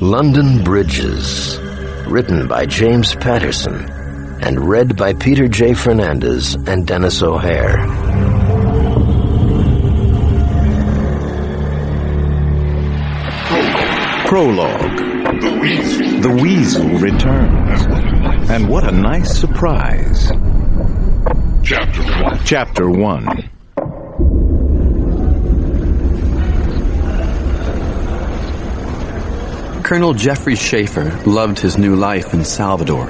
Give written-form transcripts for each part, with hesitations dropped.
London Bridges, written by James Patterson and read by Peter J. Fernandez and Dennis O'Hare. Prologue. The Weasel returns. And what a nice surprise. Chapter 1. Colonel Jeffrey Schaefer loved his new life in Salvador,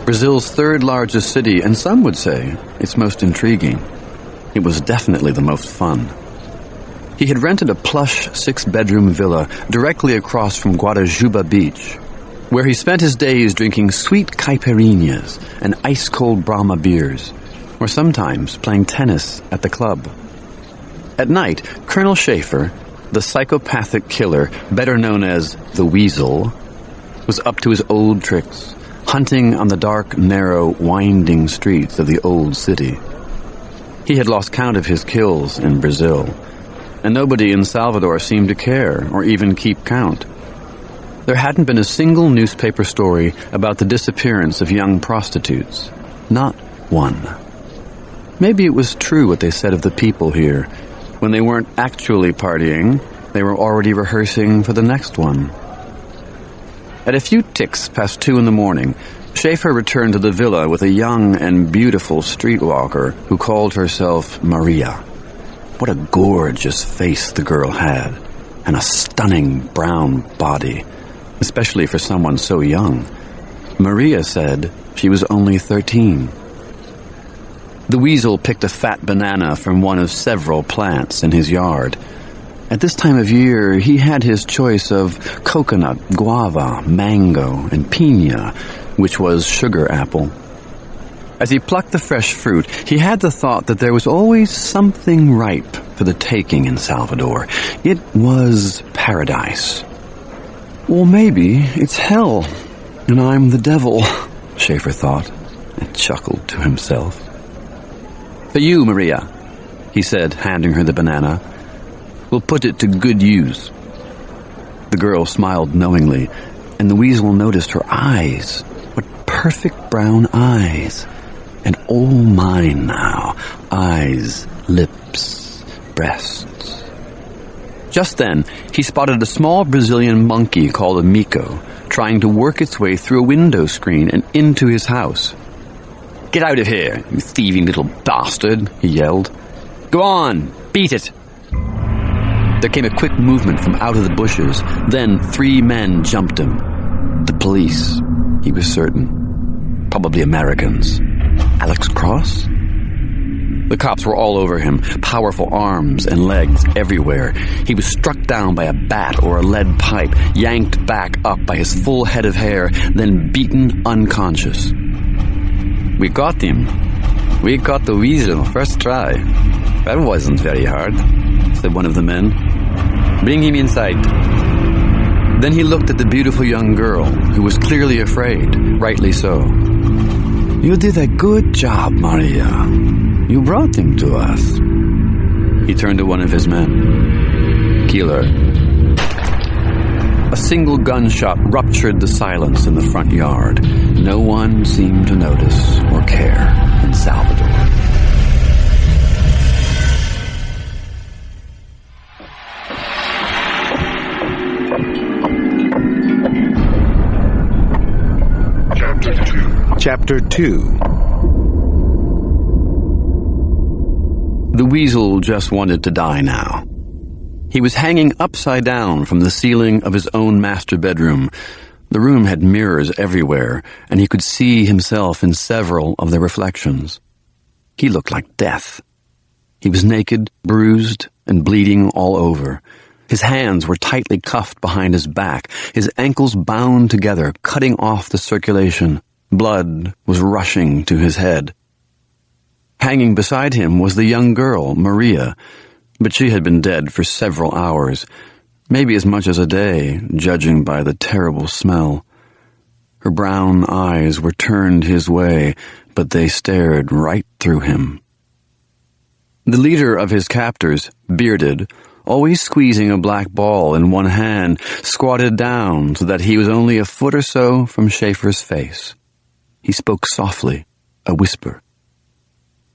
Brazil's third largest city, and some would say its most intriguing. It was definitely the most fun. He had rented a plush 6-bedroom villa directly across from Guarajuba Beach, where he spent his days drinking sweet caipirinhas and ice-cold Brahma beers, or sometimes playing tennis at the club. At night, Colonel Schaefer, the psychopathic killer, better known as the Weasel, was up to his old tricks, hunting on the dark, narrow, winding streets of the old city. He had lost count of his kills in Brazil, and nobody in Salvador seemed to care or even keep count. There hadn't been a single newspaper story about the disappearance of young prostitutes. Not one. Maybe it was true what they said of the people here. When they weren't actually partying, they were already rehearsing for the next one. At a few ticks past 2 a.m, Schaefer returned to the villa with a young and beautiful streetwalker who called herself Maria. What a gorgeous face the girl had, and a stunning brown body, especially for someone so young. Maria said she was only 13. The Weasel picked a fat banana from one of several plants in his yard. At this time of year, he had his choice of coconut, guava, mango, and piña, which was sugar apple. As he plucked the fresh fruit, he had the thought that there was always something ripe for the taking in Salvador. It was paradise. Or maybe it's hell, and I'm the devil, Schaefer thought, and chuckled to himself. For you, Maria, he said, handing her the banana. We'll put it to good use. The girl smiled knowingly, and the Weasel noticed her eyes. What perfect brown eyes. And all mine now. Eyes, lips, breasts. Just then, he spotted a small Brazilian monkey called a Miko, trying to work its way through a window screen and into his house. Get out of here, you thieving little bastard, he yelled. Go on, beat it. There came a quick movement from out of the bushes. Then 3 men jumped him. The police, he was certain. Probably Americans. Alex Cross? The cops were all over him, powerful arms and legs everywhere. He was struck down by a bat or a lead pipe, yanked back up by his full head of hair, then beaten unconscious. We got him. We caught the Weasel, first try. That wasn't very hard, said one of the men. Bring him inside. Then he looked at the beautiful young girl, who was clearly afraid, rightly so. You did a good job, Maria. You brought him to us. He turned to one of his men. Killer. A single gunshot ruptured the silence in the front yard. No one seemed to notice or care in Salvador. Chapter 2. The Weasel just wanted to die now. He was hanging upside down from the ceiling of his own master bedroom. The room had mirrors everywhere, and he could see himself in several of their reflections. He looked like death. He was naked, bruised, and bleeding all over. His hands were tightly cuffed behind his back, his ankles bound together, cutting off the circulation. Blood was rushing to his head. Hanging beside him was the young girl, Maria, but she had been dead for several hours, maybe as much as a day, judging by the terrible smell. Her brown eyes were turned his way, but they stared right through him. The leader of his captors, bearded, always squeezing a black ball in one hand, squatted down so that he was only a foot or so from Schaefer's face. He spoke softly, a whisper.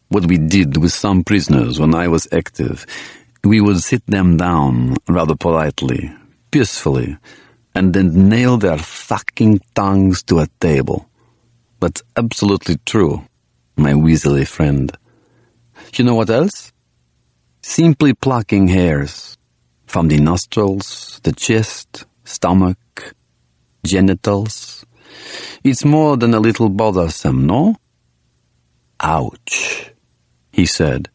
What we did with some prisoners when I was active, we would sit them down rather politely, peacefully, and then nail their fucking tongues to a table. That's absolutely true, my weaselly friend. You know what else? Simply plucking hairs from the nostrils, the chest, stomach, genitals. It's more than a little bothersome, no? Ouch, he said,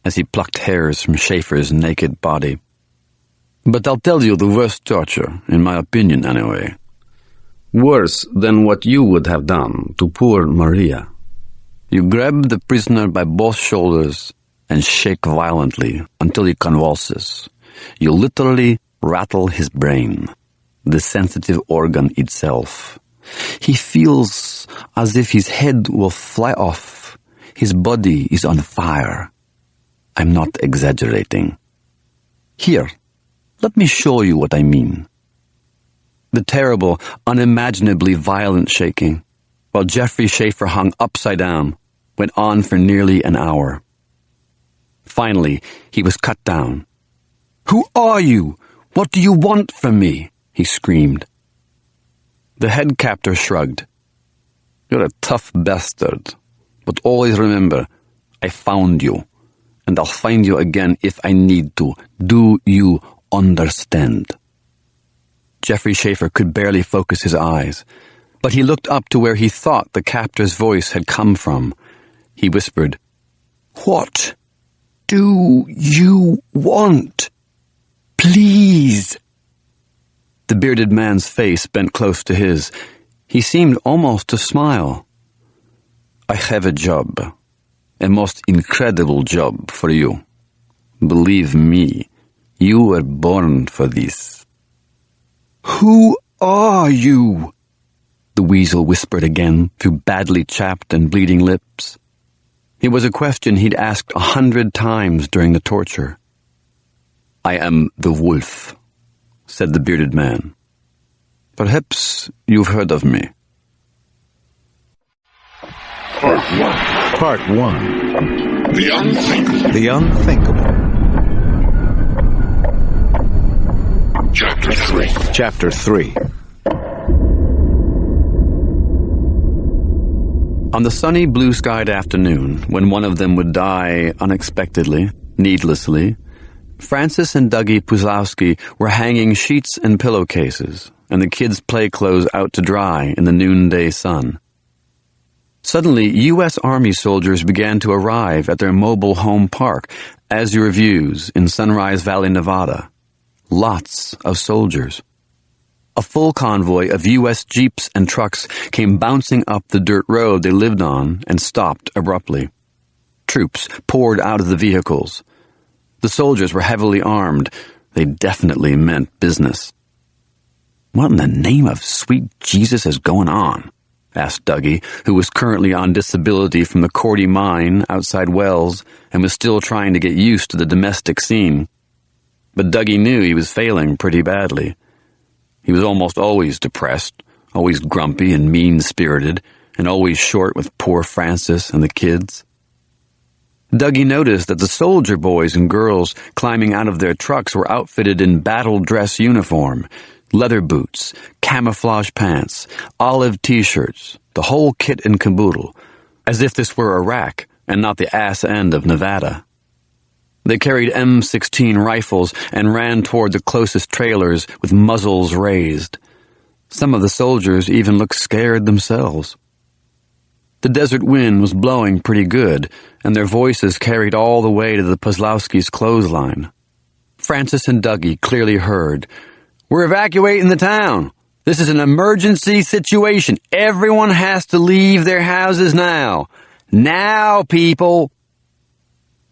as he plucked hairs from Schaefer's naked body. But I'll tell you the worst torture, in my opinion anyway. Worse than what you would have done to poor Maria. You grab the prisoner by both shoulders and shake violently until he convulses. You literally rattle his brain, the sensitive organ itself. He feels as if his head will fly off. His body is on fire. I'm not exaggerating. Here, let me show you what I mean. The terrible, unimaginably violent shaking, while Jeffrey Schaefer hung upside down, went on for nearly an hour. Finally, he was cut down. "Who are you? What do you want from me?" he screamed. The head captor shrugged. "You're a tough bastard, but always remember, I found you, and I'll find you again if I need to. Do you understand?" Jeffrey Schaefer could barely focus his eyes, but he looked up to where he thought the captor's voice had come from. He whispered, "What do you want? Please." The bearded man's face bent close to his. He seemed almost to smile. "I have a job, a most incredible job for you. Believe me, you were born for this." "Who are you?" the weasel whispered again through badly chapped and bleeding lips. It was a question he'd asked 100 times during the torture. "I am the wolf," said the bearded man. "Perhaps you've heard of me." Part 1. The Unthinkable. The Unthinkable. Chapter 3. Chapter 3. On the sunny, blue-skied afternoon, when one of them would die unexpectedly, needlessly, Francis and Dougie Puzlowski were hanging sheets and pillowcases, and the kids' play clothes out to dry in the noonday sun. Suddenly, U.S. Army soldiers began to arrive at their mobile home park, Azure Views, in Sunrise Valley, Nevada. Lots of soldiers. A full convoy of U.S. jeeps and trucks came bouncing up the dirt road they lived on and stopped abruptly. Troops poured out of the vehicles. The soldiers were heavily armed. They definitely meant business. "What in the name of sweet Jesus is going on?" asked Dougie, who was currently on disability from the Cordy mine outside Wells and was still trying to get used to the domestic scene. But Dougie knew he was failing pretty badly. He was almost always depressed, always grumpy and mean-spirited, and always short with poor Francis and the kids. Dougie noticed that the soldier boys and girls climbing out of their trucks were outfitted in battle dress uniform, leather boots, camouflage pants, olive T-shirts, the whole kit and caboodle, as if this were Iraq and not the ass end of Nevada. They carried M16 rifles and ran toward the closest trailers with muzzles raised. Some of the soldiers even looked scared themselves. The desert wind was blowing pretty good, and their voices carried all the way to the Puzlowskis' clothesline. Francis and Dougie clearly heard, "We're evacuating the town. This is an emergency situation. Everyone has to leave their houses now. Now, people!"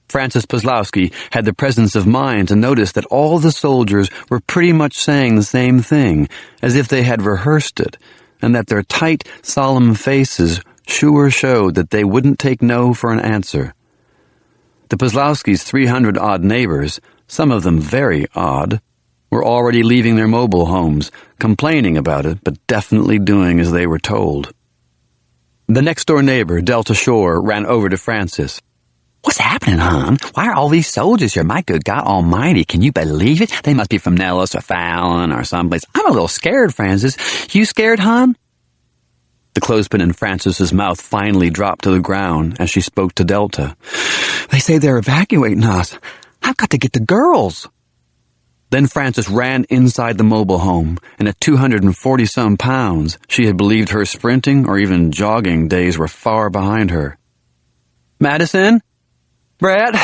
Francis Puzlowski had the presence of mind to notice that all the soldiers were pretty much saying the same thing, as if they had rehearsed it, and that their tight, solemn faces sure showed that they wouldn't take no for an answer. The Puzlowskis' 300-odd neighbors, some of them very odd, were already leaving their mobile homes, complaining about it, but definitely doing as they were told. The next-door neighbor, Delta Shore, ran over to Francis. "What's happening, hon? Why are all these soldiers here? My good God Almighty, can you believe it? They must be from Nellis or Fallon or someplace. I'm a little scared, Francis. You scared, hon?" The clothespin in Francis's mouth finally dropped to the ground as she spoke to Delta. "They say they're evacuating us. I've got to get the girls." Then Francis ran inside the mobile home, and at 240-some pounds, she had believed her sprinting or even jogging days were far behind her. "Madison? Brett?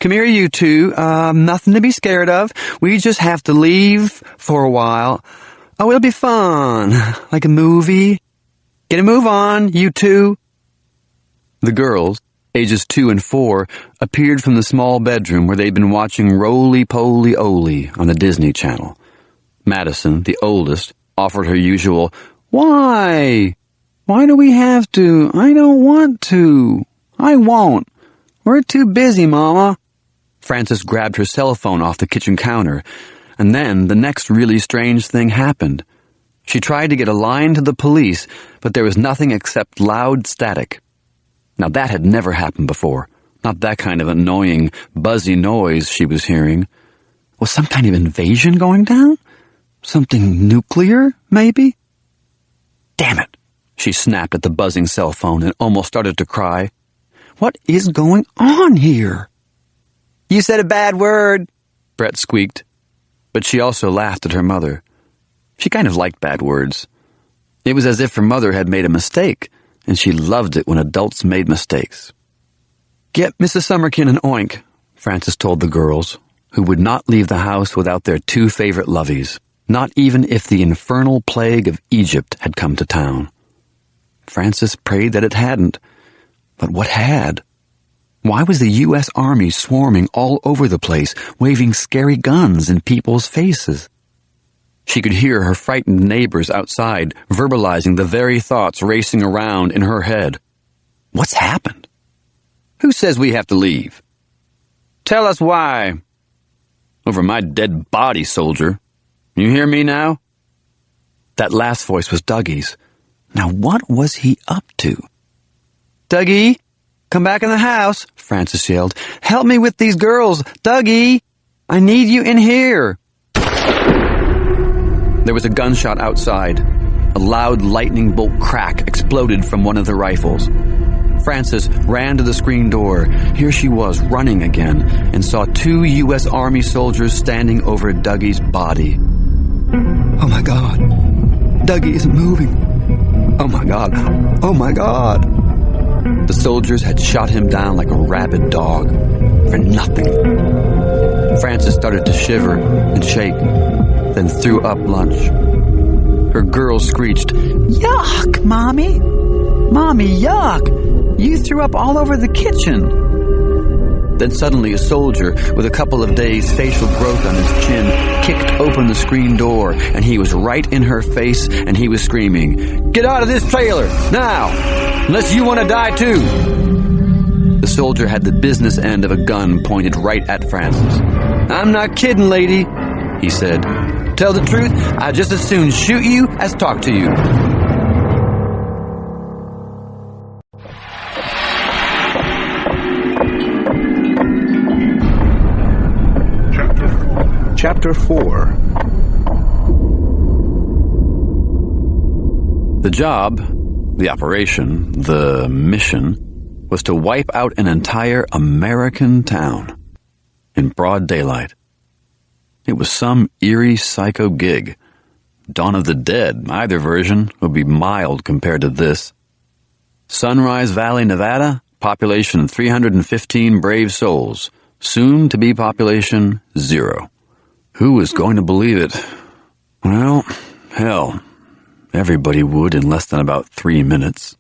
Come here, you two. Nothing to be scared of. We just have to leave for a while. Oh, it'll be fun. Like a movie. Get a move on, you two." The girls, ages 2 and 4, appeared from the small bedroom where they'd been watching Roly-Poly-Oly on the Disney Channel. Madison, the oldest, offered her usual, "Why? Why do we have to? I don't want to. I won't. We're too busy, Mama." Francis grabbed her cell phone off the kitchen counter, and then the next really strange thing happened. She tried to get a line to the police, but there was nothing except loud static. Now that had never happened before. Not that kind of annoying, buzzy noise she was hearing. Was some kind of invasion going down? Something nuclear, maybe? Damn it! She snapped at the buzzing cell phone and almost started to cry. What is going on here? "You said a bad word," Brett squeaked. But she also laughed at her mother. She kind of liked bad words. It was as if her mother had made a mistake, and she loved it when adults made mistakes. "Get Mrs. Summerkin an oink," Francis told the girls, who would not leave the house without their 2 favorite loveys, not even if the infernal plague of Egypt had come to town. Francis prayed that it hadn't. But what had? Why was the U.S. Army swarming all over the place, waving scary guns in people's faces? She could hear her frightened neighbors outside, verbalizing the very thoughts racing around in her head. What's happened? Who says we have to leave? Tell us why. Over my dead body, soldier. You hear me now? That last voice was Dougie's. Now what was he up to? Dougie, come back in the house, Francis yelled. Help me with these girls. Dougie, I need you in here. There was a gunshot outside. A loud lightning bolt crack exploded from one of the rifles. Francis ran to the screen door. Here she was, running again, and saw 2 U.S. Army soldiers standing over Dougie's body. Oh my God. Dougie isn't moving. Oh my God. Oh my God. The soldiers had shot him down like a rabid dog. For nothing. Francis started to shiver and shake, then threw up lunch. Her girls screeched, Yuck, Mommy! Mommy, yuck! You threw up all over the kitchen. Then suddenly a soldier with a couple of days' facial growth on his chin kicked open the screen door, and he was right in her face, and he was screaming, Get out of this trailer, now! Unless you want to die too! The soldier had the business end of a gun pointed right at Francis. I'm not kidding, lady, he said. Tell the truth, I'd just as soon shoot you as talk to you. Chapter 4. The job, the operation, the mission, was to wipe out an entire American town in broad daylight. It was some eerie psycho gig. Dawn of the Dead, either version, would be mild compared to this. Sunrise Valley, Nevada, population 315 brave souls, soon to be population 0. Who was going to believe it? Well, hell, everybody would in less than about 3 minutes.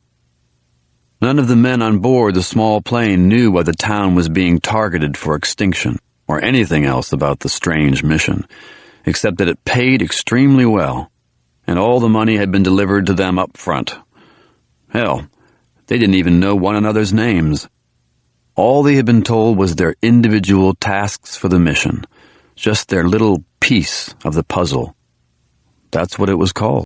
None of the men on board the small plane knew why the town was being targeted for extinction, or anything else about the strange mission, except that it paid extremely well, and all the money had been delivered to them up front. Hell, they didn't even know one another's names. All they had been told was their individual tasks for the mission, just their little piece of the puzzle. That's what it was called.